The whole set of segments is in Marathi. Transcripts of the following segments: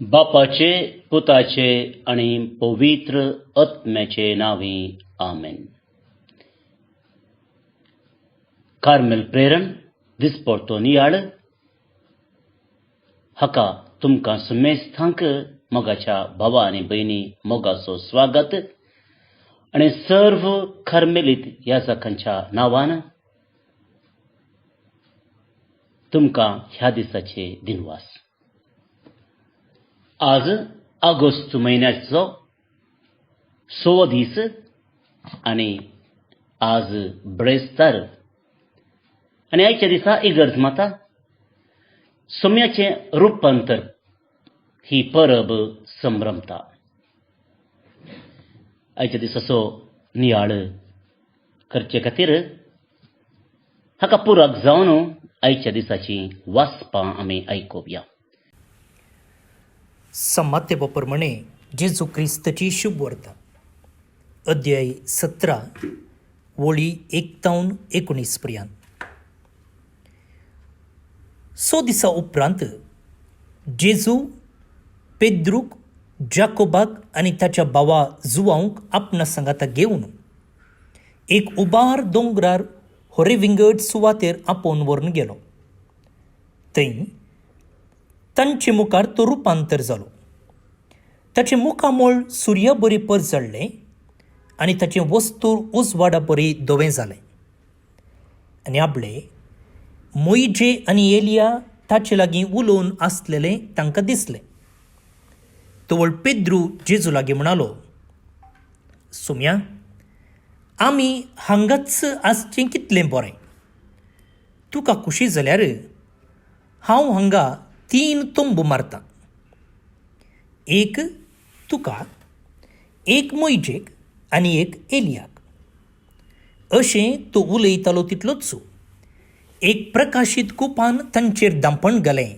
बापाचे, पुताचे आणि पवित्र आत्म्याचे नावी आमेन. कार्मेल प्रेरण दिसपडतो नियाळ हाका तुमकां सुमेस्थांक मोगाच्या भावा आनी भयणी मोगाचो स्वागत आणि सर्व कार्मेलीत याजकांच्या नावान तुमकां ह्या दिसाचे दिनवास. आज ऑगस्ट महिन्याचो 6वो दीस आणि आज ब्रेस्तार आणि आयच्या दिसा इगर्ज माता सोम्याचे रूपांतर ही परब संभ्रमता. आयच्या दिसाचो नियाळ करचे खातीर हाका पुराक जावन आयच्या दिसाची वाचपां आमी आयकुया. समात्येपो प्रमाणे जेजू क्रिस्ताची शुभ वार्ता, अध्याय 17 वळी 1 ते 19 पर्यंत. 6 दिसा उपरांत जेजू पेद्रूक, जाकोबाक आनी ताच्या भावा जुवांक आपणा सांगाता घेवन एक उबार दोंगरार होरे विंगड सुवातेर आपोवन व्हरून गेलो. थंय तांचे मुखार तो रुपांतर जालो. ताचे मुखामोळ सुर्या बरी पर जळ्ळें आनी ताचें वस्तूर उजवाडा बरी धवें जालें. आनी आपले मोइजे आनी एलिया ताचे लागीं उलोवन आसलेलें तांकां दिसलें. तवळ पेद्रू जेजू लागीं म्हणालो, सुम्या, आमी हांगाच आसचें कितलें बरें. तुका खुशी जाल्यार हांव हांगा 3 तोंब मारतां. एक तुका, एक मोइजेक आनी एक एलियाक. अशें तो उलयतालो तितलोच एक प्रकाशीत कुपान तांचेर दांपण घालें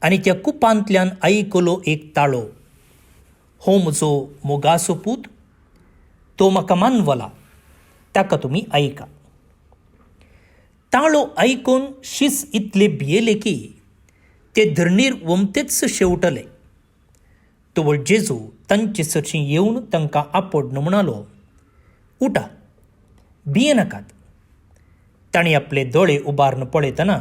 आनी त्या कुपांतल्यान आयकलो एक ताळो. हो म्हजो मोगाचो पूत, तो म्हाका मानवला, ताका तुमी आयका. ताळो आयकून शीस इतले भियेले की ते धरणीर वमतेच शेवटले. तवळ जेजू तांचे सरशीं येवन तांकां आपडून म्हणालो, उठा, भियेनाकात. ताणें आपले दोळे उबारून पळयतना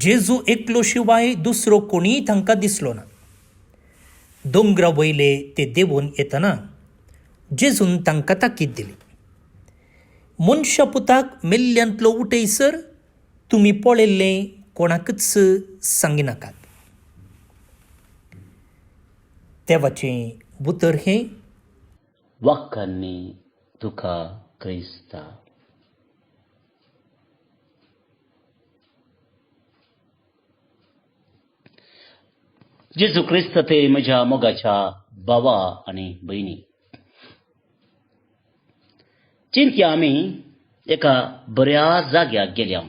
जेजू एकलो शिवाय दुसरो कोणीय तांकां दिसलो ना. दोंगरा वयले ते देंवून येतना जेजून तांकां ताकीद दिली, मनशा पुताक मेल्ल्यांतलो उठयसर तुमी पळयल्लें कोणाकच सांगिनाकात. देवाचें उतर हें. वाक्कांनी तुका क्रिस्ता. जेजू क्रिस्त ते म्हज्या मोगाच्या भावा आनी भयणी, चिंतया आमी एका बऱ्या जाग्याक गेल्या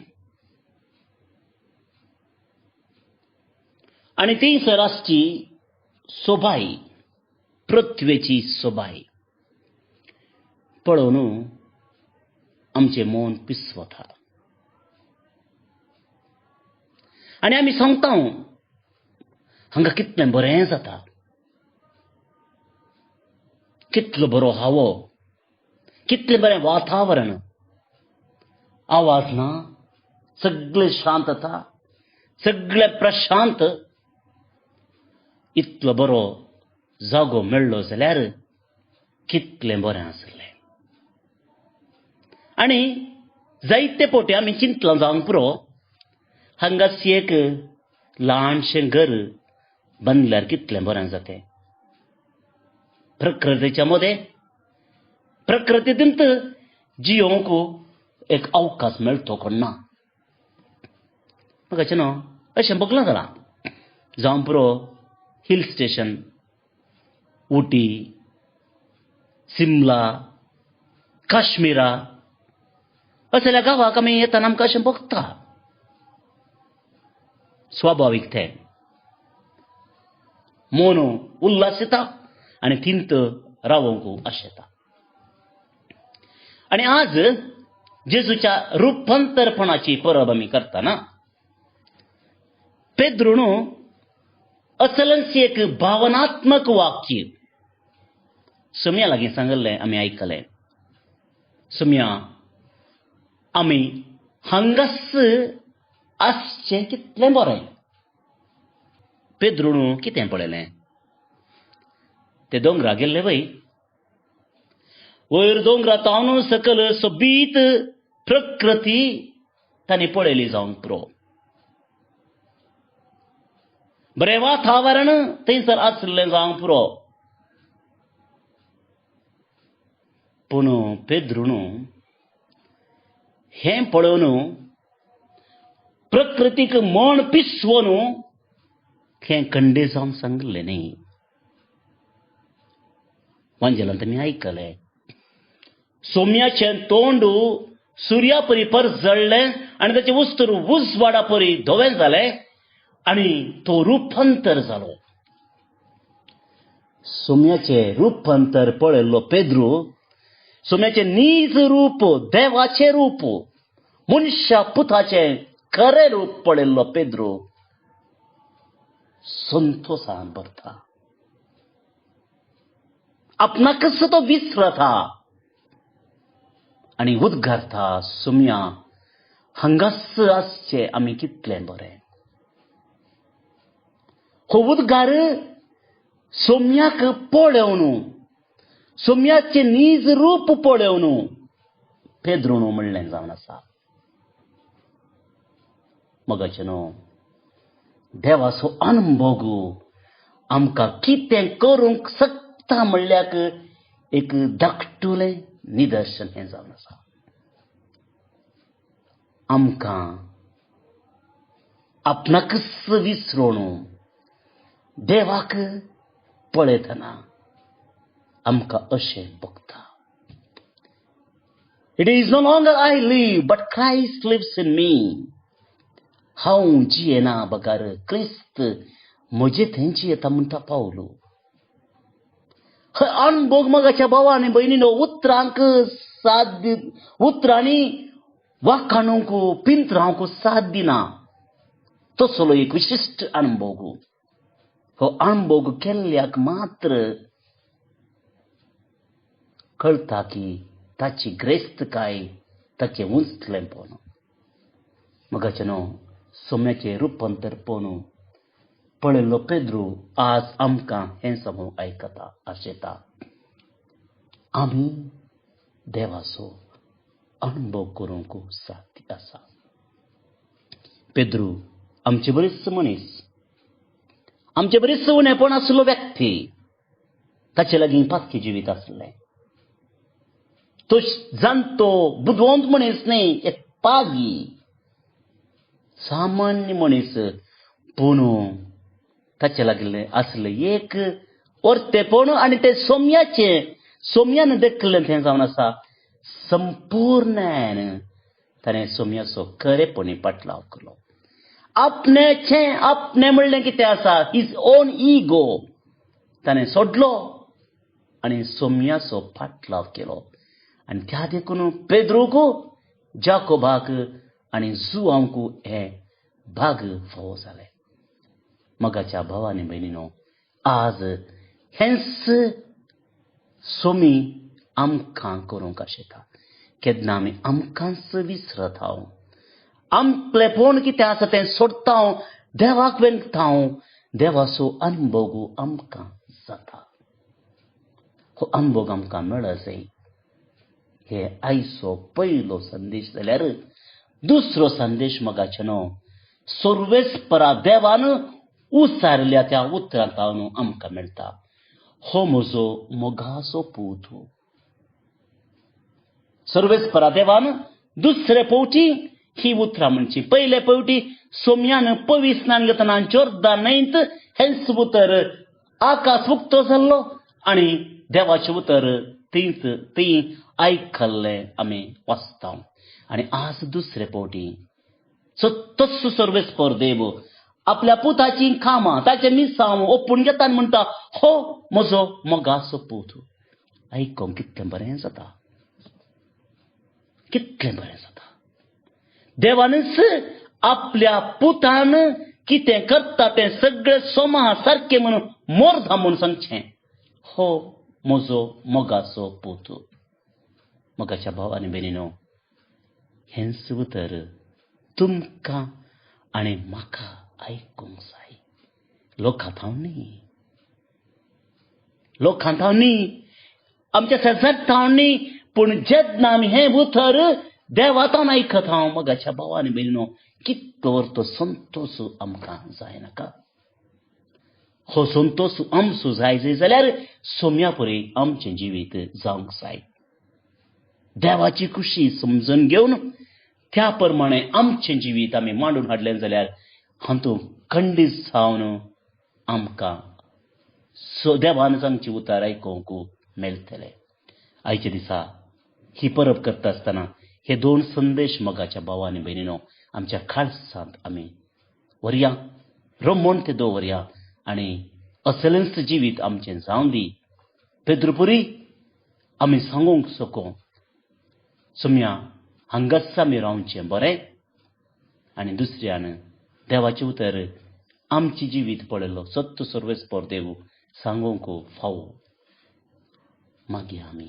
आनी थंयसर आसची सोबाय, पृथ्वेची सोबाय पळोवन आमचें मन पिसवता. आनी आमी सांगता हांगा कितलें बरें जाता, कितलो बरो हावो, कितलें बरें वातावरण, आवाज ना, सगळें शांतता, सगळें प्रशांत. इतलो बरो जागो मेळ्ळो जाल्यार कितलें बरें आसलें. आनी जायते फावटी आमी चिंतलां जावंक पुरो, हांगाच एक ल्हानशें घर बांदल्यार कितलें बरें जातें. प्रकृतीच्या मदें, प्रकृतींत जियोंक एक अवकाश मेळटो कोण ना. म्हाका न्हू अशें बगलां जालां. जावं पुरो हिल स्टेशन, उटी, सिमला, काश्मीरा असल्या गांवाक आमी येताना आमकां अशें भोगता. स्वाभावीक तें मन उल्हास येता आनी थिंत रावंक आशेता. आनी आज जेजूच्या रूपांतरपणाची परब आमी करतना पेद्रून असलच एक भावनात्मक वाक्य सुमया लागीं सांगलें आमी आयकलें. सुमया आमी हांगास आसचें कितलें बरें. पेद्रुणू कितें पळयलें? ते दोंगरा गेल्ले वय. वयर दोंगरातावन सकल सोबीत प्रकृती तांणी पळयली जावंक पुरो. बरें वातावरण थंयसर आसलें जावंक पुरो. पूण पेद्रुणू हें पळोवन प्रकृतीक मन पिसवून हें खंडे जावन सांगलें न्ही. वांजेलांत आमी आयकलें सोम्याचें तोंड सुर्या परी पर जळ्ळें आनी ताचें उस्तर उजवाडा परी धवें जालें आनी तो रुपांतर जालो. सोम्याचें रुपांतर पळयल्लो पेद्रू, सोम्याचें नीज रूप, देवाचें रूप, मनशा पुताचें खरें रूप पळयल्लो पेद्रू संतोषान भरता. आपणाकच तो विसरता आनी उद्गारता, सोम्या हांगास आसचें आमी कितलें बरें. हो उद्गार सोम्याक पळोवन, सोम्याचें नीज रूप पळोवन पेद्रुणू म्हणलें जावन आसा. मोगाचें न्हू, देवाचो अनुभव आमकां कितें करूंक शकता म्हणल्याक एक धाकटुलें निदर्शन हें जावन आसा. आमकां आपणाकच विसरून देवाक पळयतना आमकां अशें भोगता. It is no longer I live but Christ lives in me. हांव जियेना बगार क्रिस्त म्हजे थंय जियेता म्हणटा पावलो. अणभोग मोगाच्या भावांनी भयणीनो उतरांनी वाखाणूंक पिंतरावंक साथ दिना. तसलो एक विशिश्ट अणभोग. हो अणभोग केल्ल्याक मात्र कळटा की ताची ग्रेस्तकाय, ताचें उंचलेपण. मोगाचें न्हू, सोम्याचें रुपांतर पळोवन पळयल्लो पेद्रू आज आमकां हें समूह आयकता, आशेता. आमी देवाचो अणभव करूंक साध्य आसा. पेद्रू आमचे बरेच मनीस, आमचे बरेच उणेपण आसलो व्यक्ती. ताचे लागीं पातकी जिवीत आसलें. तो जाणतो बुदवंत मनीस न्ही, एक पागी सामान्य मनीस. पूण ताचे लागीं आसलें एक वर्तेपण आनी तें सोम्यान देखलें तें जावन आसा. संपूर्णान ताणें सोम्याचो खरेपणी पाटलाव केलो. आपणें म्हणलें कितें आसा, हिज ओन इगो ताणें सोडलो आनी सोम्याचो पाटलाव केलो. आनी त्या देखून पेद्रूक, जाकोबाक आनी जुआंक हे भाग फावो जाले. मोगाच्या भावांनी भयणीनो, आज हेंच सोमी आमकां करूंक आशेता. केन्ना आमी आमकांच विसरता, आपलेपण कितें आसा तें सोडता, देवाक वेंगता, देवाचो अनुभव आमकां जाता. हो अनुभव आमकां मेळत जाय. हे आयचो पयलो संदेश जाल्यार दुसरो संदेश मोगाचें न्हू, सर्वेस्परा देवान उसारल्या त्या उतरांतावन आमकां मेळटा. हो म्हजो मोगाचो पूत. सर्वेस्परा देवान दुसरे फावटी ही उतरां म्हणची. पयले फावटी सोम्यान पवित्र स्नान घेतना जोर्दान न्हंयत हेंच उतर आकाश उक्तो जाल्लो आनी देवाचें उतर थंय आयकल्लें आमी वाचता. आनी आज दुसरे फावटी तस्सो सर्वेस्पर देव आपल्या पुताची कामां, ताचे मिसांव ओपून घेता आनी म्हणटा, हो म्हजो मोगाचो पूत. आयकोंक कितलें बरें जाता, कितलें बरें जाता. देवानच आपल्या पुतान कितें करता तें सगळें सोमा सारकें म्हणून मोर धामून सांगचें. हो म्हजो मोगाचो पूत. मोगाच्या भाव आनी भयणीनो, हेंच उतर तुमकां आनी म्हाका आयकूंक जाय. लोकांत हांव न्ही, आमच्या शेजारत हांव न्ही, पूण जेन्ना आमी हें उतर देवातान आयकत हांव. मोगाच्या भाव आनी भयणीनो, कितलो तो संतोश आमकां जायनाका. हो संतोश आमचो जाय जाल्यार सोम्या परी आमचें जिवीत जावंक जाय. देवाची खुशी समजून घेवन त्या प्रमाणे आमचें जिवीत आमी मांडून हाडलें जाल्यार हातूंत खंडीत जावन आमकां देवान सांगची उतर आयकूंक मेळटलें. आयच्या दिसा ही परब करता आसतना हे 2 संदेश मोगाच्या भाव आनी भयणीनो आमच्या काळजांत आमी व्हरया, रमोन ते दवरया आनी असलेंच जिवीत आमचें जावं दी. पेद्रुपुरी आमी सांगूंक सोको सोम्या हांगाच आमी रावचें बरें. आनी दुसऱ्यान देवाचें उतर आमची जिवीत पळयलो सत्य सर्वेस्पर देव सांगूंक फावो. मागीर आमी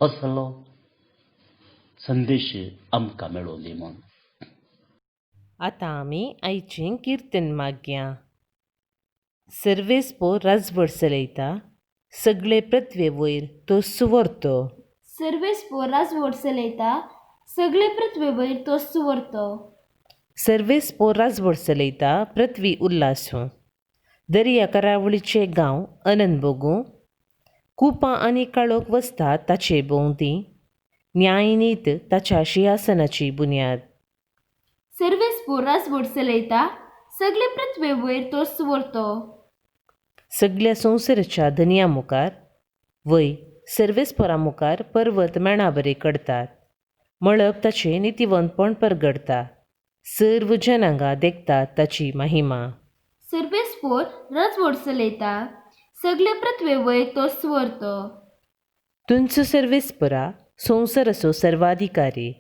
असलो संदेश आमकां मेळो दी म्हूण. आतां आमी आयचें किर्तन मागया. सर्वेस्पो राजवट चलयता, सगळे पृथ्वे वयर तो सुवारतो. सर्वेस्पो राजवट चलयता, सगळे पृथ्वे वयर तो सुवारतो. सर्वेस्पो राजवट चलयता, पृथ्वी उल्लासूं. दर्या करावळीचे गांव आनंद भोगूं. कुपां आनी काळोख वसतात ताचे भोंवती. न्यायनीत ताच्या सिंहासनाची बुन्याद. सर्वेस्पो राजवट चलयता, सगळे पृथ्वे वयर तो सुवारतो. सगळ्या संवसाराच्या धनया मुखार वय सर्वेस्परा मुखार पर्वत मेणा बरें करतात. मळब ताचें नितीवंतपण परगडता. सर्व जनांगा देखतात ताची महिमा. सर्वेस्पो राजवट चलयता, सगळे पृथ्वे वयर तो सुवारतो. तुंच सर्वेस्परा संवसाराचो सर्वाधिकारी.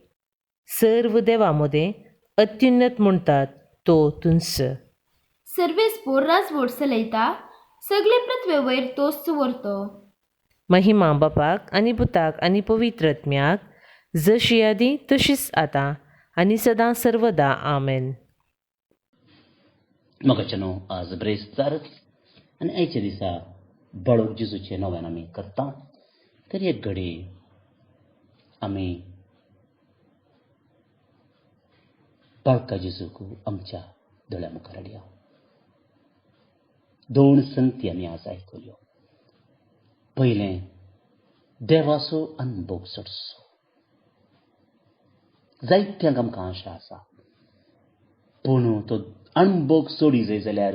सर्व देवांमदें अत्युन्नत म्हणटात तो तुंच. सर्वेस्पो राजवट चलयता, सगळे पृथ्वे वयर तो सुवारतो. महिमा बापाक आनी पुताक आनी पवित्र आत्म्याक, जशी आदी तशीच आतां आनी सदां सर्वदा आमेन. मोगाचें न्हू, आज ब्रेस्तार आनी आयच्या दिसा बाळूक जेजूचें नव्यान आमी करता. तरी एक घडी आमी बाळका जेजूक आमच्या दोळ्या मुखार हाडया. 2 संगती आमी आज आयकल्यो. पयलें देवाचो अनुभव सोडचो. जायत्यांक आमकां आशा आसा, पूण तो अणभव सोडी जाय जाल्यार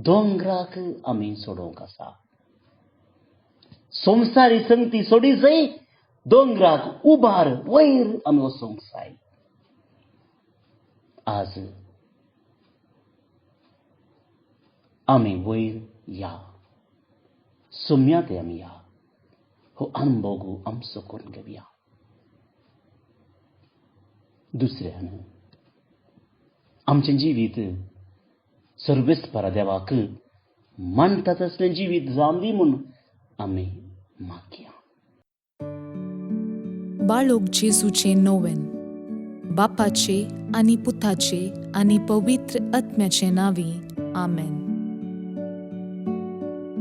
दोंगराक आमी सोडोवंक आसा. संवसारी संगती सोडी जाय, दोंगराक उबार वयर आमी वचोंक जाय. आज आमी वयर या, सोम्यात आमी या, हो अनुभव आमचो करून घेवया. दुसऱ्यान आमचें जिवीत सर्वेस्परा देवाक मानता तसलें जिवीत जावं दी म्हूण आमी मागया. बाळोक जेजूचे नोवेन. बापाचे आनी पुताचे आनी पवित्र आत्म्याचे नांवी आमेन.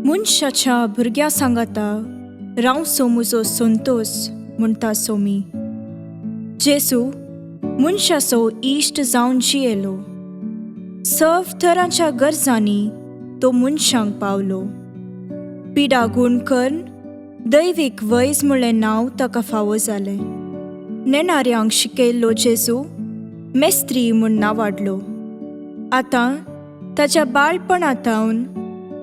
मनशाच्या भुरग्या सांगाता रावचो म्हजो संतोष म्हणटा सोमी. जेजू मनशाचो इश्ट जावन जियेलो. सर्व तरांच्या गरजांनी तो मनशांक पावलो. पिडा गूण करून दैवीक वैज म्हणलें नांव ताका फावो जालें. नेणाऱ्यांक शिकयल्लो जेजू मेस्त्री म्हूण नांवाडलो. आतां ताच्या बाळपणांतावन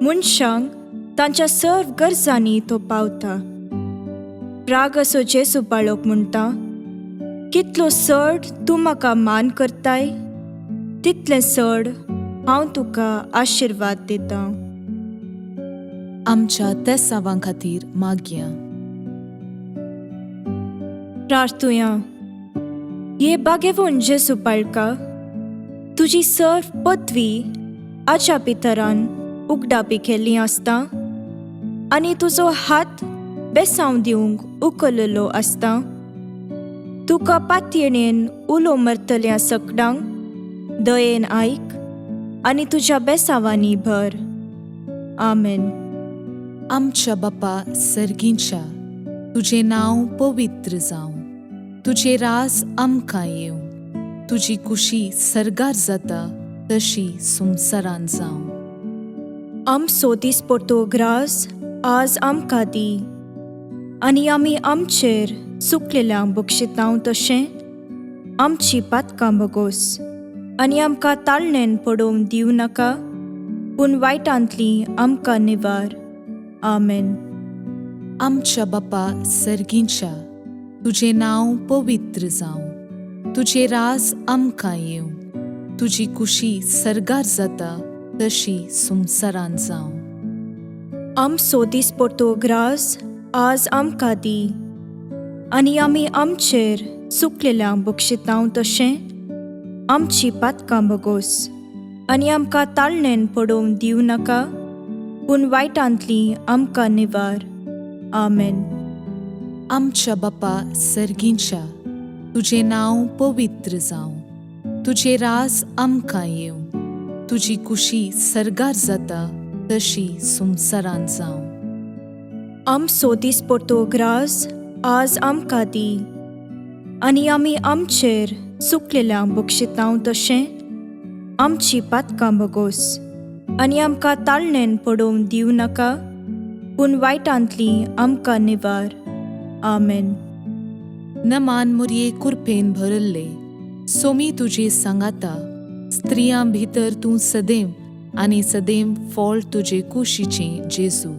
मनशांक तांच्या सर्व गरजांनी तो पावता. राग असो जेजू बाळोक म्हणटा, कितलो चड तूं म्हाका मान करताय, तितलें चड हांव तुका आशिर्वाद दितां. आमच्या तेसावां खातीर मागया. प्रार्थुया. ये बागेवून जेजू बाळका, तुजी सर्व पदवी आच्या पितरान उगडापी केल्ली आसता आनी तुजो हात बेसांव दिवंक उखललो आसता. तुका पातयेणेन उलो मरतल्या सकडांक दयेन आयक आनी तुज्या बेसांवांनी भर. आमेन. आमच्या बापा सर्गींच्या, तुझे नांव पवित्र जावं, तुझे रास आमकां येवं, तुजी कुशी सरगार जाता तशी संवसारांत जावं. आमचो दिसपडटो ग्रास आज आमकां दी आनी आमी आमचेर चुकलेल्यांक बक्षितांव तशें आमची पातकां बगोस आनी आमकां ताळणेन पडोवंक दिवं नाका, पूण वायटांतली आमकां निवार. आमेन. आमच्या बापा सर्गींच्या, तुझे नांव पवित्र जावं, तुझे रास आमकां येवं, तुजी कुशी सरगार जाता तशी संवसारांत जावं. आमचो दिसपडटो ग्रास आज आमकां दी आनी आमी आमचेर चुकलेल्यांक बक्षितांव तशें आमची पातकां बगोस आनी आमकां ताळणेन पडोवंक दिवं नाका, पूण वायटांतली आमकां निवार. आमेन. आमच्या बापा सर्गींच्या, तुझे नांव पवित्र जावं, तुझे रास आमकां येवं, तुजी कुशी सरगार जाता तशी संवसारांत जावं. आमचो दिसपडटो ग्रास आज आमकां दी आनी आमी आमचेर चुकलेल्यांक बक्षितांव तशें आमची पातकां बगोस आनी आमकां ताळणेन पडोवंक दिवं नाका, पूण वायटांतली आमकां निवार. आमेन. नमान मुरये कुरपेन भरल्ले, सोमी तुजे सांगाता, स्त्रियां भितर तूं सदैव आनी सदैव फळ तुजे कुशीचें जेजू.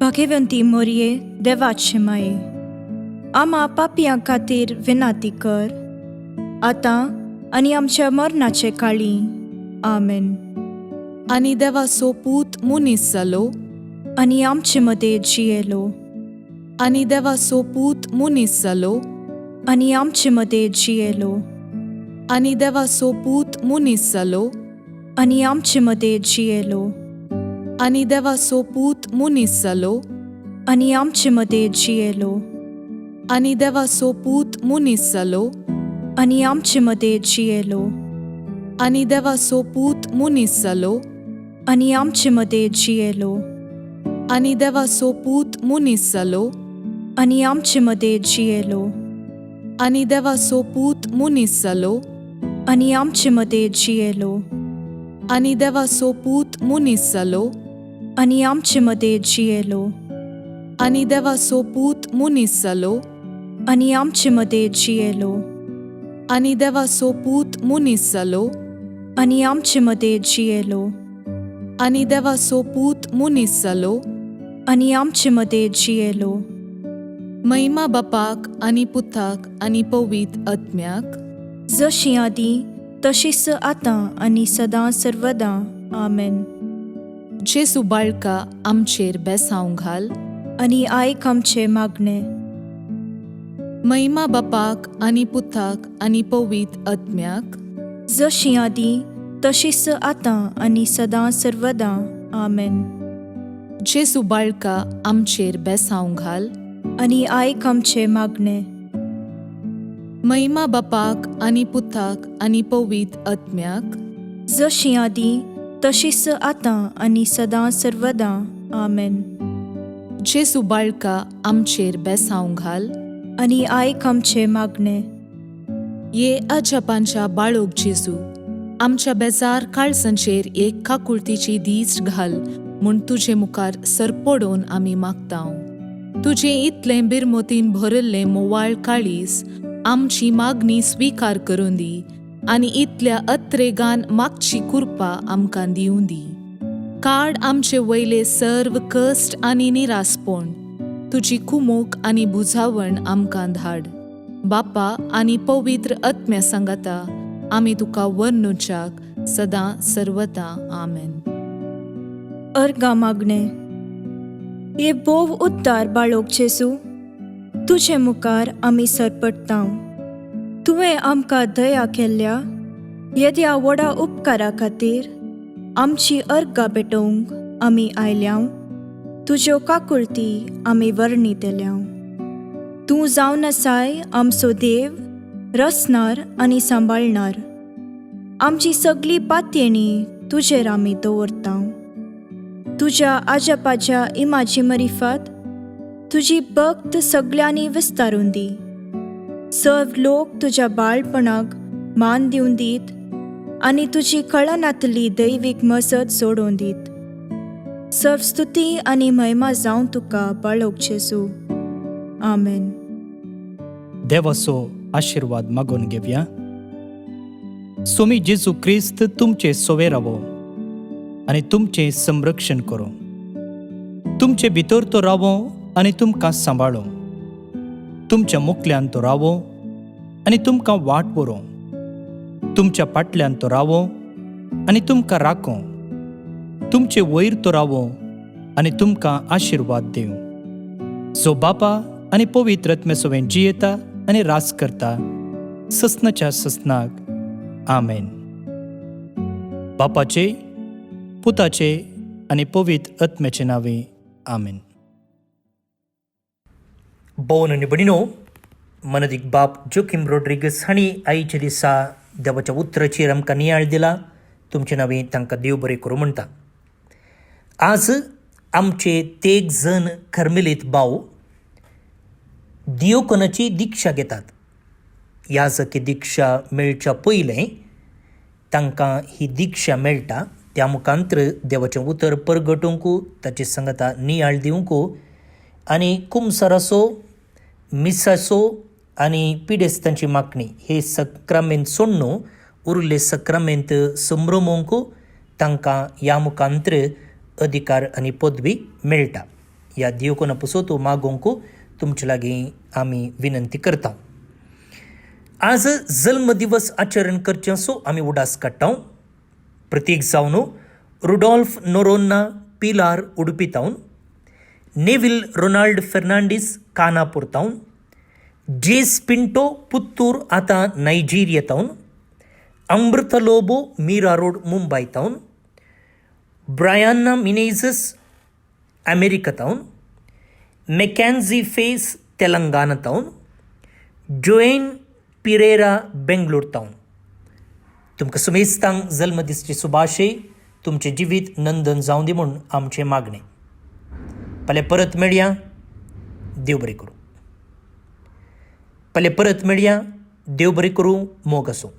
भाग्यवंती मोरये, देवाचे माये, आमा पापयां खातीर विनाती कर, आतां आनी आमच्या मरणाचे काळी. आमेन. आनी देवाचो पूत मुनीस जालो, आनी आमचे मदें जियेलो, आनी देवाचो पूत मुनीस जालो, आनी आमचे मदें जियेलो, आनी देवाचो पूत मुनीस जालो, आनी आमचे मदें जियेलो, आनी देवाचो पूत मुनीस जालो, आनी आमचे मदें जियेलो, आनी देवाचो पूत मुनीस जालो, आनी आमचे मदें जियेलो, आनी देवाचो पूत मुनीस जालो, आनी आमचे मदें जियेलो, आनी देवाचो पूत मुनीस जालो, आनी आमचे मदें जियेलो, आनी देवाचो पूत मुनीस जालो, आनी आमचे मदें जियेलो, आनी देवाचो पूत मुनीस जालो, आनी आमचे मदें जियेलो, आनी देवाचो पूत मुनीस जालो, आनी आमचे मदें जियेलो, आनी देवाचो पूत मुनीस जालो, आनी आमचे मदें जियेलो, आनी देवाचो पूत मुनीस जालो, आनी आमचे मदें जियेलो. महिमा बापाक आनी पुताक आनी पवित्र आत्म्याक, जशी आदी तशीच आतां आनी सदां सर्वदां. आमेन. जेजू बाळका आमचेर बेसांव घाल, आनी आयक आमचे मागणे. महिमा बापाक आनी पुताक आनी पवित्र आत्म्याक, जशी आदी तशीच आतां आनी सदां सर्वदां. आमेन. जेजू बाळका आमचेर बेसांव घाल, आनी आयक आमचे मागणे. महिमा बापाक आनी पुताक आनी पवित्र आत्म्याक, जशी आदी तशीच आतां आनी सदां सर्वदां. आमेन. जेजू बाळका आमचेर बेसांव घाल, आनी आयक आमचे मागणे. ये अजापांच्या बाळोक जेजू, आमच्या बेजार काळजांचेर एक काकुळतीची दीस घाल म्हूण तुजे मुखार सरपडोवन आमी मागतांव. तुजे इतलें बिरमोतीन भरल्लें मोवाळ काळीज आमची मागणी स्विकार करून दी आनी इतल्या अत्रेगान मागची कृपा आमकां दिवं दी. काड आमचे वयले सर्व कश्ट आनी निरासपण, तुजी कुमोक आनी बुजावण आमकां धाड. बापा आनी पवित्र आत्म्या सांगाता आमी तुका वर्णुच्याक सदां सर्वदां. आमेन. अर्गा मागणे. ये बोव उद्दार बाळोक जेजू, तुजे मुखार आमी सरपडटांव. तुवें आमकां दया केल्ल्या येद्या व्हडा उपकारा खातीर आमची अर्गां पेटोवंक आमी आयल्याव तुज्यो काकुळती आमी वर्णितल्याव. तूं जावन आसाय आमचो देव, रचणार आनी सांबाळणार. आमची सगळी पातयेणी तुजेर आमी दवरता. तुज्या आजपाच्या इमाची मरिफत तुजी भक्त सगळ्यांनी विस्तारून दी. सर्व लोक तुज्या बाळपणाक मान दिवन दीत आनी तुजी कळनातली दैवीक मजत जोडून दीत. सर्व स्तुती आनी महिमा जावं तुका बाळोक जेजू. आमेन. देवाचो आशिर्वाद मागून घेवया. स्वामी जेजू क्रिस्त तुमचे सोवे रावो आनी तुमचें संरक्षण करो. तुमचे भितर तो रावो आनी तुमकां सांबाळो. तुमच्या मुखल्यान तो रावो आनी तुमकां वाट व्हरो. तुमच्या फाटल्यान तो रावो आनी तुमकां राखो. तुमचे वयर तो रावो आनी तुमकां आशिर्वाद दिवं. जो बापा आनी पवित्र आत्मे सोबें जियेता आनी रास करता ससनाच्या ससनाक. आमेन. बापाचे, पुताचे आनी पवित्र आत्म्याचे नांवे. आमेन. भोवन आनी भयणीनो, मनदीक बाप जोकिम रॉड्रिगस हांणी आयच्या दिसा देवाच्या उतराचेर आमकां नियाळ दिला. तुमचे नांवे तांकां देव बरें करूं म्हणटा. आज आमचे तेग जण कर्मेलीत भाव दियोकोनाची दिक्षा घेतात. याजकी दिक्षा मेळच्या पयलें तांकां ही दिक्षा मेळटा. त्या मुखांत्र देवाचें उतर परगटूंकू, ताची संगता नियाळ दिवंकू आनी कुमसाराचो, मिसाचो आनी पिडेस्तांची मागणी हे सक्रामेंत सोडून उरिल्ले सक्रामेंत संभ्रमोवंकू तांकां ह्या मुखांत्र अधिकार आनी पदवी मेळटा. ह्या दियोकोना पासून तूं मागोवंकू तुमचे लागीं आमी विनंती करता. आज जल्म दिवस आचरण करचेंचो आमी उडास काडटा. प्रतीक जावन रुडॉल्फ नोरोन्ना पिलार उडुपी तावन, नेविल रोनाल्ड फेर्नांडीस कानापूर तावन, जेस पिंटो पुत्तूर आतां नायजेरिया तावन, अमृता लोबो मीरा रोड मुंबय तावन, ब्रायन्ना मिनेझस अमेरिका तावन, मॅकॅन्झी फेस तेलंगाना तावन, जोएन पिरेरा बेंगलोर तावन. तुमकां सुमेस्तांक जल्मदिसाची सुभाशय. तुमचें जिवीत नंदन जावं दी म्हूण आमचें मागणें. फाल्यां परत मेळया. देव बरें करूं. फाल्यां परत मेळया. देव बरें करूं. मोग आसूं.